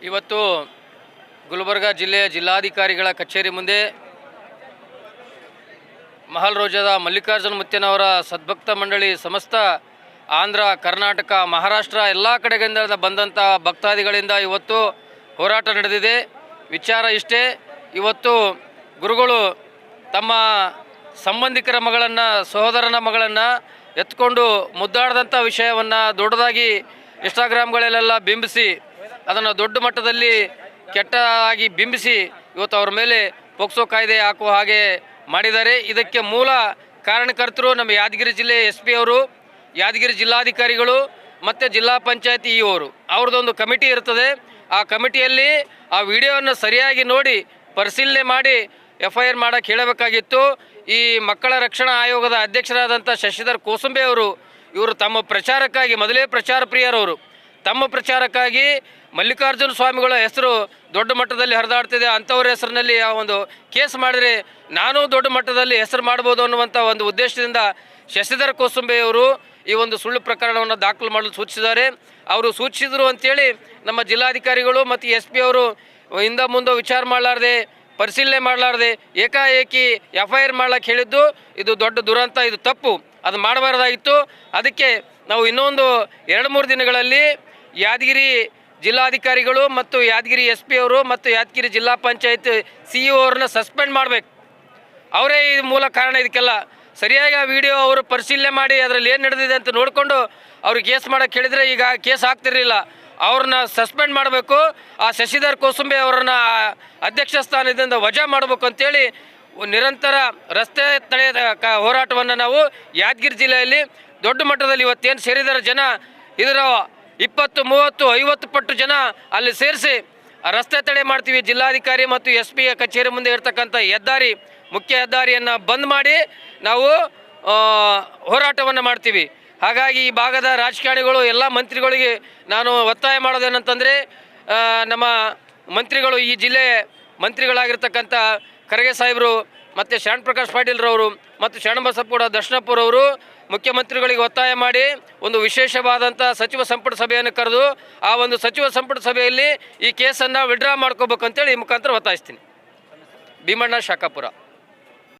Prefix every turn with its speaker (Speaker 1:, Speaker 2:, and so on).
Speaker 1: ಇವತ್ತು ಗುಲ್ಬರ್ಗ ಜಿಲ್ಲೆಯ ಜಿಲ್ಲಾಧಿಕಾರಿಗಳ ಕಚೇರಿ ಮುಂದೆ ಮಹಲ್ ರೋಜದ ಮಲ್ಲಿಕಾರ್ಜುನ ಮುತ್ಯನವರ ಸದ್ಭಕ್ತ ಮಂಡಳಿ ಸಮಸ್ತ ಆಂಧ್ರ, ಕರ್ನಾಟಕ, ಮಹಾರಾಷ್ಟ್ರ ಎಲ್ಲ ಕಡೆಗಳಿಂದ ಬಂದಂಥ ಭಕ್ತಾದಿಗಳಿಂದ ಇವತ್ತು ಹೋರಾಟ ನಡೆದಿದೆ. ವಿಚಾರ ಇಷ್ಟೇ, ಇವತ್ತು ಗುರುಗಳು ತಮ್ಮ ಸಂಬಂಧಿಕರ ಮಗಳನ್ನು, ಸಹೋದರನ ಮಗಳನ್ನು ಎತ್ಕೊಂಡು ಮುದ್ದಾಡಿದಂಥ ವಿಷಯವನ್ನು ದೊಡ್ಡದಾಗಿ ಇನ್ಸ್ಟಾಗ್ರಾಮ್ಗಳಲ್ಲೆಲ್ಲ ಬಿಂಬಿಸಿ ಅದನ್ನು ದೊಡ್ಡ ಮಟ್ಟದಲ್ಲಿ ಕೆಟ್ಟದಾಗಿ ಬಿಂಬಿಸಿ ಇವತ್ತು ಅವ್ರ ಮೇಲೆ ಪೋಕ್ಸೋ ಕಾಯ್ದೆ ಹಾಕುವ ಹಾಗೆ ಮಾಡಿದ್ದಾರೆ. ಇದಕ್ಕೆ ಮೂಲ ಕಾರಣಕರ್ತರು ನಮ್ಮ ಯಾದಗಿರಿ ಜಿಲ್ಲೆ SP ಅವರು, ಯಾದಗಿರಿ ಜಿಲ್ಲಾಧಿಕಾರಿಗಳು ಮತ್ತು ಜಿಲ್ಲಾ ಪಂಚಾಯತಿ EO ಅವರು. ಅವ್ರದ್ದೊಂದು ಕಮಿಟಿ ಇರ್ತದೆ. ಆ ಕಮಿಟಿಯಲ್ಲಿ ಆ ವಿಡಿಯೋವನ್ನು ಸರಿಯಾಗಿ ನೋಡಿ ಪರಿಶೀಲನೆ ಮಾಡಿ FIR ಮಾಡೋಕ್ಕೆ ಹೇಳಬೇಕಾಗಿತ್ತು. ಈ ಮಕ್ಕಳ ರಕ್ಷಣಾ ಆಯೋಗದ ಅಧ್ಯಕ್ಷರಾದಂಥ ಶಶಿಧರ್ ಕೋಸುಂಬೆ ಅವರು, ಇವರು ತಮ್ಮ ಪ್ರಚಾರಕ್ಕಾಗಿ, ಮೊದಲೇ ಪ್ರಚಾರ ಪ್ರಿಯರವರು, ತಮ್ಮ ಪ್ರಚಾರಕ್ಕಾಗಿ ಮಲ್ಲಿಕಾರ್ಜುನ ಸ್ವಾಮಿಗಳ ಹೆಸರು ದೊಡ್ಡ ಮಟ್ಟದಲ್ಲಿ ಹರಿದಾಡ್ತಿದೆ, ಅಂಥವ್ರ ಹೆಸರಿನಲ್ಲಿ ಆ ಒಂದು ಕೇಸ್ ಮಾಡಿದರೆ ನಾನು ದೊಡ್ಡ ಮಟ್ಟದಲ್ಲಿ ಹೆಸರು ಮಾಡ್ಬೋದು ಅನ್ನುವಂಥ ಒಂದು ಉದ್ದೇಶದಿಂದ ಶಶಿಧರ್ ಕೋಸುಂಬೆಯವರು ಈ ಒಂದು ಸುಳ್ಳು ಪ್ರಕರಣವನ್ನು ದಾಖಲು ಮಾಡಲು ಸೂಚಿಸಿದ್ದಾರೆ. ಅವರು ಸೂಚಿಸಿದರು ಅಂಥೇಳಿ ನಮ್ಮ ಜಿಲ್ಲಾಧಿಕಾರಿಗಳು ಮತ್ತು SP ಅವರು ಹಿಂದೆ ಮುಂದೆ ವಿಚಾರ ಮಾಡಲಾರ್ದೆ, ಪರಿಶೀಲನೆ ಮಾಡಲಾರ್ದೆ ಏಕಾಏಕಿ FIR ಮಾಡ್ಲಿಕ್ಕೆ ಹೇಳಿದ್ದು ಇದು ದೊಡ್ಡ ದುರಂತ, ಇದು ತಪ್ಪು, ಅದು ಮಾಡಬಾರ್ದಾಗಿತ್ತು. ಅದಕ್ಕೆ ನಾವು ಇನ್ನೊಂದು 2-3 ದಿನಗಳಲ್ಲಿ ಯಾದಗಿರಿ ಜಿಲ್ಲಾಧಿಕಾರಿಗಳು ಮತ್ತು ಯಾದಗಿರಿ SP ಅವರು ಮತ್ತು ಯಾದಗಿರಿ ಜಿಲ್ಲಾ ಪಂಚಾಯತ್ CEO ಅವ್ರನ್ನ ಸಸ್ಪೆಂಡ್ ಮಾಡಬೇಕು. ಅವರೇ ಈ ಮೂಲ ಕಾರಣ. ಇದಕ್ಕೆಲ್ಲ ಸರಿಯಾಗಿ ಆ ವಿಡಿಯೋ ಅವರು ಪರಿಶೀಲನೆ ಮಾಡಿ ಅದರಲ್ಲಿ ಏನು ನಡೆದಿದೆ ಅಂತ ನೋಡಿಕೊಂಡು ಅವ್ರಿಗೆ ಕೇಸ್ ಮಾಡೋಕ್ಕೆ ಹೇಳಿದರೆ ಈಗ ಕೇಸ್ ಆಗ್ತಿರಲಿಲ್ಲ. ಅವ್ರನ್ನ ಸಸ್ಪೆಂಡ್ ಮಾಡಬೇಕು, ಆ ಶಶಿಧರ್ ಕೋಸುಂಬೆ ಅವರನ್ನ ಅಧ್ಯಕ್ಷ ಸ್ಥಾನದಿಂದ ವಜಾ ಮಾಡಬೇಕು ಅಂತೇಳಿ ನಿರಂತರ ರಸ್ತೆ ತಡೆಯ ಹೋರಾಟವನ್ನು ನಾವು ಯಾದಗಿರಿ ಜಿಲ್ಲೆಯಲ್ಲಿ ದೊಡ್ಡ ಮಟ್ಟದಲ್ಲಿ ಇವತ್ತೇನು ಸೇರಿದಾರೆ ಜನ, ಇದರ 20, 30, 50 ಪಟ್ಟು ಜನ ಅಲ್ಲಿ ಸೇರಿಸಿ ರಸ್ತೆ ತಡೆ ಮಾಡ್ತೀವಿ. ಜಿಲ್ಲಾಧಿಕಾರಿ ಮತ್ತು SP ಕಚೇರಿ ಮುಂದೆ ಇರ್ತಕ್ಕಂಥ ಹೆದ್ದಾರಿ, ಮುಖ್ಯ ಹೆದ್ದಾರಿಯನ್ನು ಬಂದ್ ಮಾಡಿ ನಾವು ಹೋರಾಟವನ್ನು ಮಾಡ್ತೀವಿ. ಹಾಗಾಗಿ ಈ ಭಾಗದ ರಾಜಕಾರಣಿಗಳು, ಎಲ್ಲ ಮಂತ್ರಿಗಳಿಗೆ ನಾನು ಒತ್ತಾಯ ಮಾಡೋದೇನಂತಂದರೆ, ನಮ್ಮ ಮಂತ್ರಿಗಳು, ಈ ಜಿಲ್ಲೆ ಮಂತ್ರಿಗಳಾಗಿರ್ತಕ್ಕಂಥ ಖರ್ಗೆ ಸಾಹೇಬರು ಮತ್ತು ಶರಣ್ ಪ್ರಕಾಶ್ ಪಾಟೀಲ್ರವರು ಮತ್ತು ಶರಣಬಸಪ್ಪಗೌಡ ದರ್ಶನಪುರವರು ಮುಖ್ಯಮಂತ್ರಿಗಳಿಗೆ ಒತ್ತಾಯ ಮಾಡಿ ಒಂದು ವಿಶೇಷವಾದಂಥ ಸಚಿವ ಸಂಪುಟ ಸಭೆಯನ್ನು ಕರೆದು ಆ ಒಂದು ಸಚಿವ ಸಂಪುಟ ಸಭೆಯಲ್ಲಿ ಈ ಕೇಸನ್ನು ವಿಡ್ರಾ ಮಾಡ್ಕೋಬೇಕು ಅಂತೇಳಿ ಈ ಮುಖಾಂತರ ಒತ್ತಾಯಿಸ್ತೀನಿ. ಭೀಮಣ್ಣ ಶಾಖಾಪುರ.